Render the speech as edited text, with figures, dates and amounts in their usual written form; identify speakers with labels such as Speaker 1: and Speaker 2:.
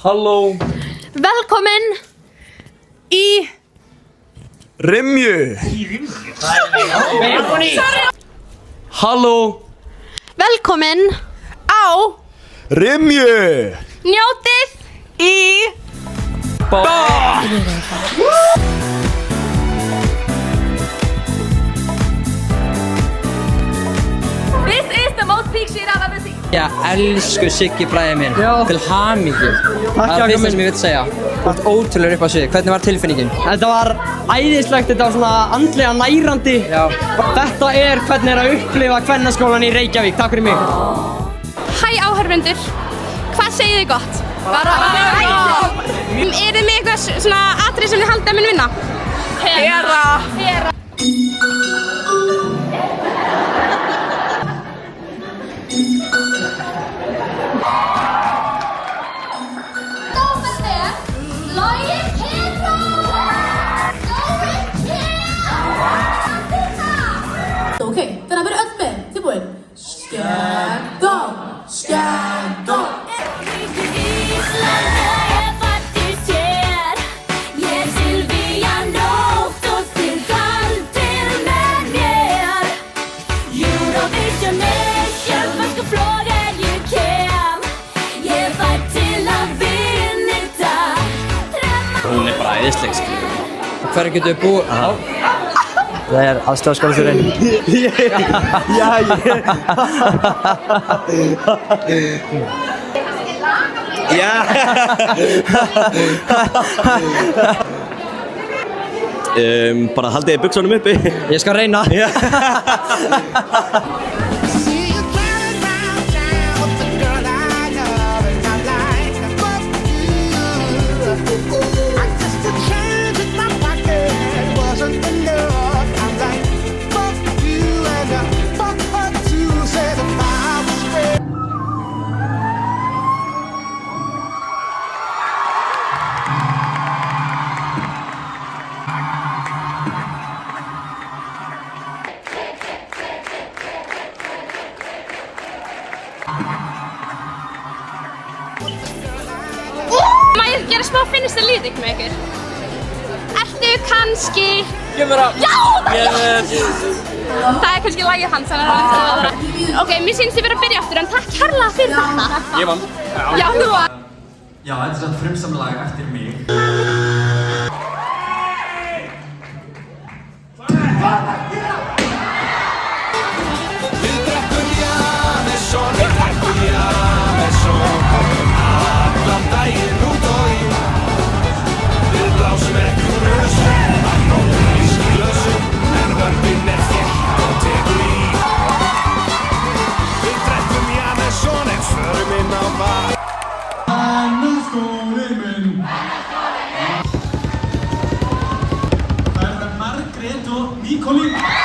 Speaker 1: Halló.
Speaker 2: Velkomin í
Speaker 1: Rimju. Halló.
Speaker 2: Velkomin á
Speaker 1: Rimju.
Speaker 2: Njótið í This is the most peak shit I've ever seen.
Speaker 3: Já, elsku Siggi bræði minn. Til hamingju. Það er fyrsta sem ég vil segja. Þú ert ótrúlegur upp á svið. Hvernig var tilfinningin?
Speaker 4: Þetta var æðislegt, þetta var svona andlega nærandi.
Speaker 3: Já.
Speaker 4: Þetta er hvernig að upplifa kvennaskólan í Reykjavík. Takk fyrir mig.
Speaker 2: Hæ áhörfundur, hvað segið þið gott? Bara Eru þið með eitthvað svona atrið sem þið haldið að mun vinna? Hera.
Speaker 5: Ok, þannig að vera öll með, tilbúin. Skemmtón, skemmtón.
Speaker 3: Hún er bara æðisleg, skilur. Hverju getur við búið? Það er aðstoðarskólastjórinn.
Speaker 1: Bara haldið þið buxunum uppi.
Speaker 3: Ég skal reyna.
Speaker 2: Má ég gera smá finnsta lýðing með ykkur? Ertu kannski...
Speaker 3: Gef mér að...
Speaker 2: Já! Það er kannski lagið hans, þannig að það er Ok, mér syns þið verið að byrja aftur, en takk kærlega fyrir þetta.
Speaker 3: Ég vann.
Speaker 2: Já, þú var.
Speaker 6: Já, þetta er svona frumsamlag eftir mig.
Speaker 7: Það er Margrét og Nikolín.